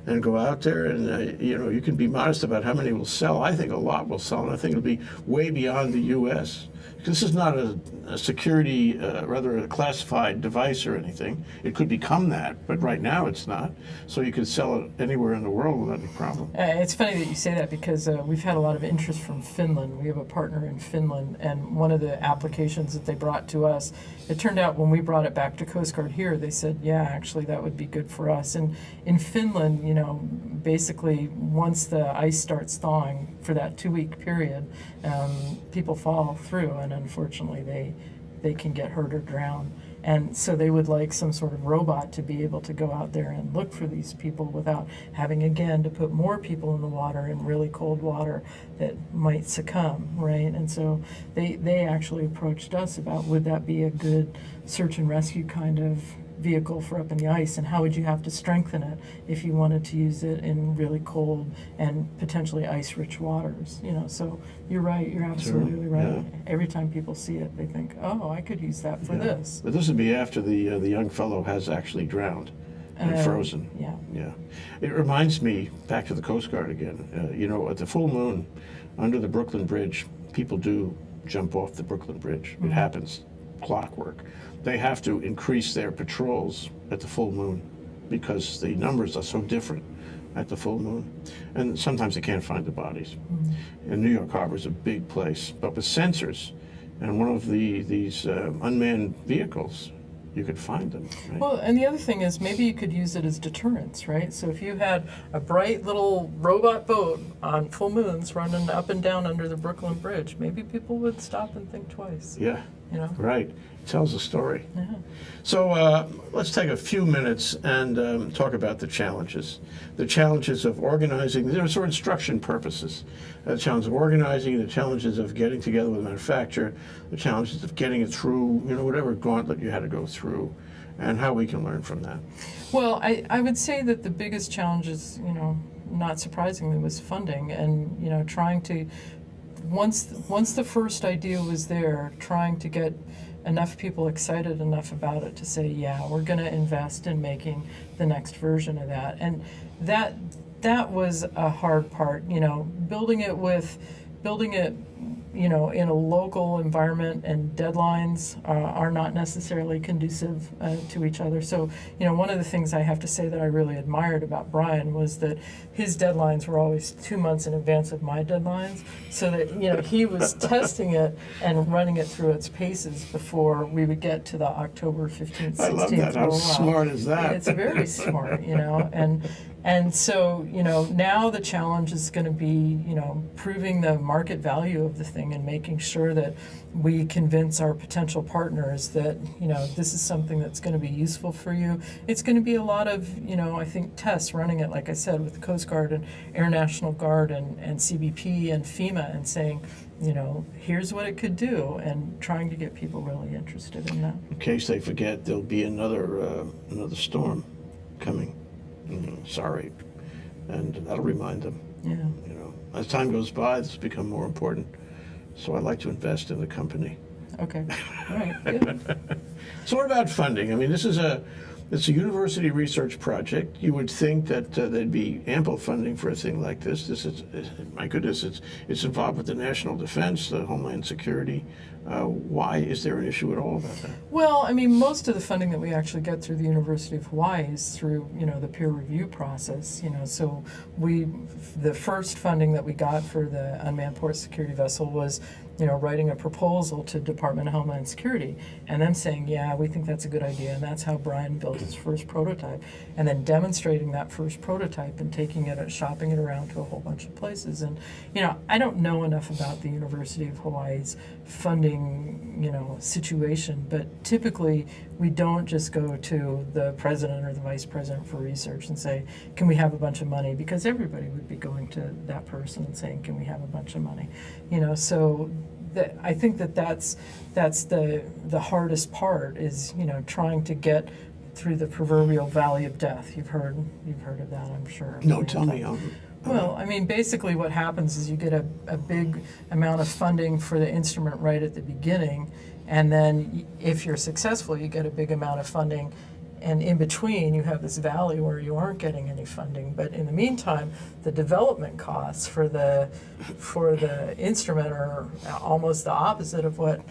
Speaker 1: and go out there, and you can be modest about how many will sell. I think a lot will sell, and I think it'll be way beyond the U.S. This is not a security, rather a classified device or anything. It could become that, but right now it's not. So you could sell it anywhere in the world without any problem.
Speaker 2: It's funny that you say that because we've had a lot of interest from Finland. We have a partner in Finland, and one of the applications that they brought to us, it turned out when we brought it back to Coast Guard here, they said, yeah, actually that would be good for us. And in Finland, you know, basically once the ice starts thawing for that 2-week period, people fall through, and unfortunately they can get hurt or drown. And so they would like some sort of robot to be able to go out there and look for these people without having, again, to put more people in the water, in really cold water that might succumb, right? And so they actually approached us about, would that be a good search and rescue kind of vehicle for up in the ice, and how would you have to strengthen it if you wanted to use it in really cold and potentially ice-rich waters, you know? So you're right, you're absolutely right.
Speaker 1: Yeah.
Speaker 2: Every time people see it, they think, oh, I could use that for this.
Speaker 1: But this would be after the young fellow has actually drowned and frozen.
Speaker 2: Yeah.
Speaker 1: Yeah. It reminds me, back to the Coast Guard again, you know, at the full moon, under the Brooklyn Bridge, people do jump off the Brooklyn Bridge. It happens, clockwork. They have to increase their patrols at the full moon because the numbers are so different at the full moon. And sometimes they can't find the bodies. And New York Harbor is a big place, but with sensors and one of these unmanned vehicles, you could find them. Right?
Speaker 2: Well, and the other thing is maybe you could use it as deterrence, right? So if you had a bright little robot boat on full moons running up and down under the Brooklyn Bridge, maybe people would stop and think twice.
Speaker 1: Yeah.
Speaker 2: You know?
Speaker 1: Right. It tells a story.
Speaker 2: Yeah.
Speaker 1: So let's take a few minutes and talk about the challenges. The challenges of organizing, these are instruction purposes. The challenge of organizing, the challenges of getting together with a manufacturer, the challenges of getting it through, you know, whatever gauntlet you had to go through, and how we can learn from that.
Speaker 2: Well, I would say that the biggest challenge is, you know, not surprisingly, was funding, and, you know, trying to, once the first idea was there, trying to get enough people excited enough about it to say, yeah, we're going to invest in making the next version of that. And that was a hard part, you know, building it, you know, in a local environment, and deadlines are not necessarily conducive to each other. So, you know, one of the things I have to say that I really admired about Brian was that his deadlines were always 2 months in advance of my deadlines, so that, you know, he was testing it and running it through its paces before we would get to the October 15th, 16th.
Speaker 1: I love that. How smart is that?
Speaker 2: It's very smart, you know, and so, you know, now the challenge is going to be, you know, proving the market value of the thing and making sure that we convince our potential partners that, you know, this is something that's going to be useful for you. It's going to be a lot of, you know, I think tests running it, like I said, with the Coast Guard and Air National Guard and CBP and FEMA, and saying, you know, here's what it could do, and trying to get people really interested in that.
Speaker 1: In case they forget, there'll be another storm coming. Sorry. And that'll remind them.
Speaker 2: Yeah.
Speaker 1: You know, as time goes by, this has become more important. So I like to invest in the company.
Speaker 2: Okay. All right. Good.
Speaker 1: So what about funding? I mean, it's a university research project. You would think that there'd be ample funding for a thing like this. This is, my goodness, it's involved with the national defense, the Homeland Security. Why is there an issue at all about that?
Speaker 2: Well, I mean, most of the funding that we actually get through the University of Hawaii is through, you know, the peer review process. You know, so the first funding that we got for the unmanned port security vessel was, you know, writing a proposal to Department of Homeland Security, and them saying, yeah, we think that's a good idea, and that's how Brian built his first prototype, and then demonstrating that first prototype and taking it and shopping it around to a whole bunch of places. And, you know, I don't know enough about the University of Hawaii's funding, you know, situation, but typically we don't just go to the president or the vice president for research and say, can we have a bunch of money? Because everybody would be going to that person and saying, can we have a bunch of money? You know, so I think that's the hardest part, is, you know, trying to get through the proverbial valley of death. You've heard of that, I'm sure.
Speaker 1: No, tell me.
Speaker 2: Well, I mean, basically what happens is you get a big amount of funding for the instrument right at the beginning, and then if you're successful, you get a big amount of funding and in between you have this valley where you aren't getting any funding. But in the meantime, the development costs for the instrument are almost the opposite of what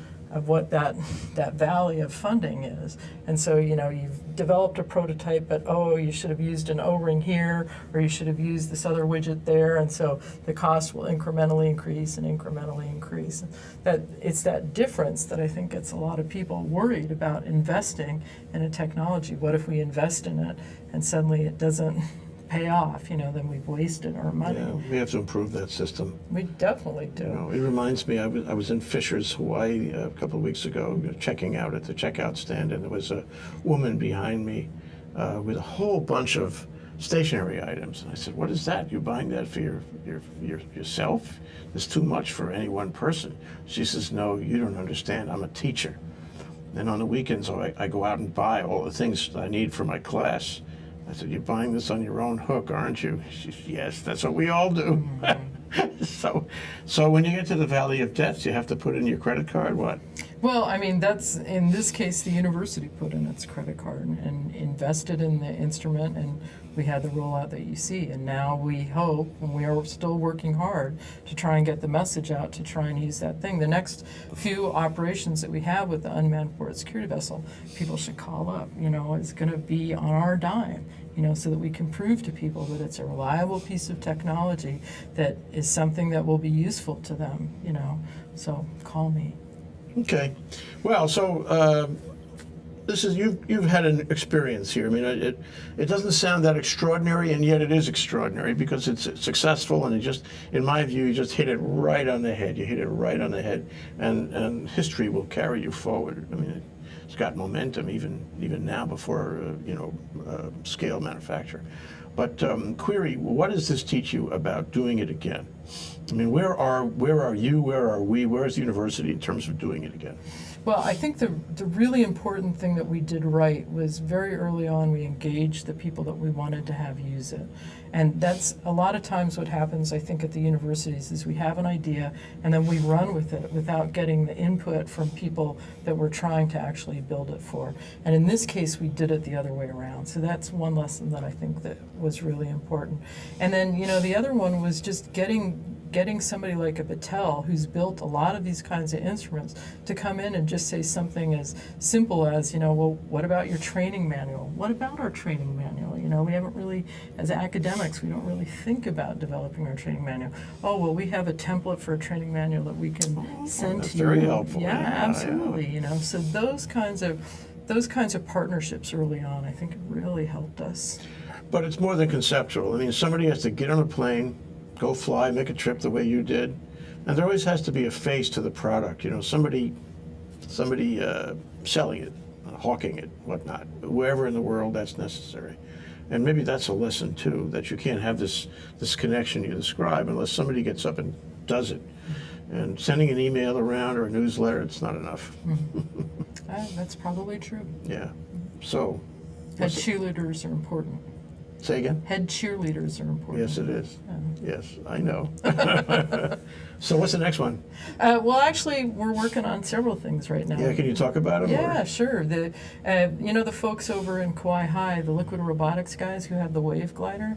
Speaker 2: that valley of funding is. And so, you know, you've developed a prototype, but oh, you should have used an O-ring here, or you should have used this other widget there, and so the cost will incrementally increase and incrementally increase. That it's that difference that I think gets a lot of people worried about investing in a technology. What if we invest in it and suddenly it doesn't pay off? You know, then we've wasted our money.
Speaker 1: Yeah, we have to improve that system.
Speaker 2: We definitely do.
Speaker 1: You know, it reminds me, I was in Fishers, Hawaii a couple of weeks ago, checking out at the checkout stand, and there was a woman behind me with a whole bunch of stationery items. And I said, "What is that? You buying that for yourself? It's too much for any one person." She says, "No, you don't understand. I'm a teacher. And on the weekends, I go out and buy all the things that I need for my class." I said, "You're buying this on your own hook, aren't you?" She said, "Yes, that's what we all do." So when you get to the valley of debts, you have to put in your credit card, what?
Speaker 2: Well, I mean, that's, in this case, the university put in its credit card and invested in the instrument, and we had the rollout that you see. And now we hope, and we are still working hard to try and get the message out to try and use that thing. The next few operations that we have with the unmanned port security vessel, people should call up. You know, it's going to be on our dime, you know, so that we can prove to people that it's a reliable piece of technology that is something that will be useful to them, you know. So call me.
Speaker 1: Okay. Well, so this is, you've had an experience here. I mean, it doesn't sound that extraordinary, and yet it is extraordinary because it's successful, and it just, in my view, you just hit it right on the head. You hit it right on the head, and history will carry you forward. I mean, it's got momentum even now before scale manufacture. But query, what does this teach you about doing it again? I mean, where are you? Where are we? Where is the university in terms of doing it again?
Speaker 2: Well, I think the really important thing that we did right was very early on we engaged the people that we wanted to have use it. And that's a lot of times what happens, I think, at the universities is we have an idea and then we run with it without getting the input from people that we're trying to actually build it for. And in this case, we did it the other way around. So that's one lesson that I think that was really important. And then, you know, the other one was just getting somebody like a Battelle, who's built a lot of these kinds of instruments, to come in and just say something as simple as, you know, well, what about your training manual? What about our training manual? You know, we haven't really, as academics, we don't really think about developing our training manual. Oh, well, we have a template for a training manual that we can send
Speaker 1: that's
Speaker 2: to you.
Speaker 1: very helpful.
Speaker 2: Yeah,
Speaker 1: Yeah,
Speaker 2: absolutely. You know, so those kinds of partnerships early on, I think, really helped us.
Speaker 1: But it's more than conceptual. I mean, somebody has to get on a plane, go fly, make a trip the way you did, and there always has to be a face to the product. You know, somebody selling it, hawking it, whatnot, wherever in the world that's necessary. And maybe that's a lesson too, that you can't have this connection you describe unless somebody gets up and does it. And sending an email around or a newsletter, it's not enough.
Speaker 2: That's probably true.
Speaker 1: Yeah. So.
Speaker 2: Head cheerleaders are important.
Speaker 1: Say again?
Speaker 2: Head cheerleaders are important.
Speaker 1: Yes, it is. Yes, I know. So what's the next one?
Speaker 2: Well, actually, we're working on several things right now.
Speaker 1: Yeah, can you talk about them?
Speaker 2: Yeah, sure. The the folks over in Kauai High, the liquid robotics guys who have the wave glider,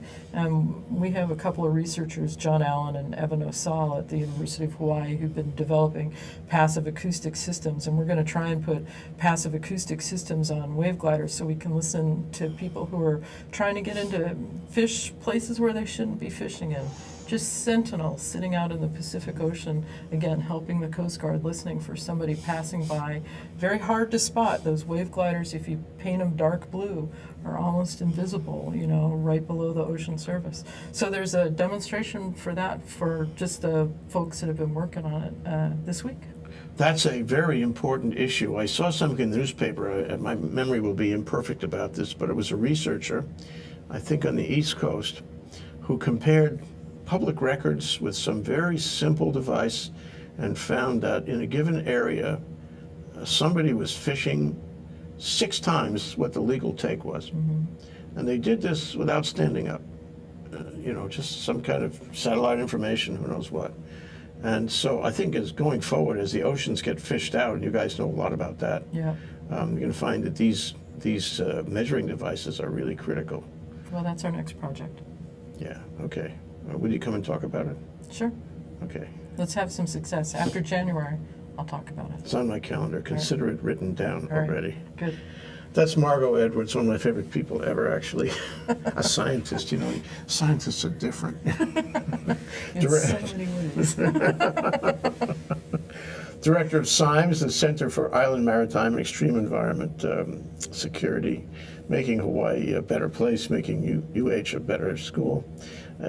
Speaker 2: we have a couple of researchers, John Allen and Evan Osal at the University of Hawaii, who've been developing passive acoustic systems, and we're going to try and put passive acoustic systems on wave gliders so we can listen to people who are trying to get into fish places where they shouldn't be fishing in. Just sentinels sitting out in the Pacific Ocean, again, helping the Coast Guard, listening for somebody passing by. Very hard to spot. Those wave gliders, if you paint them dark blue, are almost invisible, you know, right below the ocean surface. So there's a demonstration for that for just the folks that have been working on it this week.
Speaker 1: That's a very important issue. I saw something in the newspaper, and my memory will be imperfect about this, but it was a researcher, I think on the East Coast, who compared public records with some very simple device and found that in a given area, somebody was fishing 6 times what the legal take was. Mm-hmm. And they did this without standing up. Just some kind of satellite information, who knows what. And so I think as going forward, as the oceans get fished out, and you guys know a lot about that,
Speaker 2: yeah.
Speaker 1: You're going to find that these these measuring devices are really critical.
Speaker 2: Well, that's our next project.
Speaker 1: Yeah, okay. Will you come and talk about it?
Speaker 2: Sure.
Speaker 1: Okay.
Speaker 2: Let's have some success. After January, I'll talk about it.
Speaker 1: It's on my calendar. Consider it written down
Speaker 2: All right.
Speaker 1: already.
Speaker 2: Good.
Speaker 1: That's Margo Edwards, one of my favorite people ever, actually. A scientist, you know. Scientists are different.
Speaker 2: In so many ways.
Speaker 1: Director of CIMES, the Center for Island, Maritime, and Extreme Environment Security, making Hawaii a better place, making UH a better school.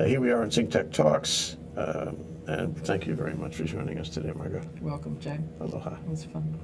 Speaker 1: Here we are in ThinkTech Talks, and thank you very much for joining us today, Margo.
Speaker 2: Welcome, Jay.
Speaker 1: Aloha.
Speaker 2: It was fun.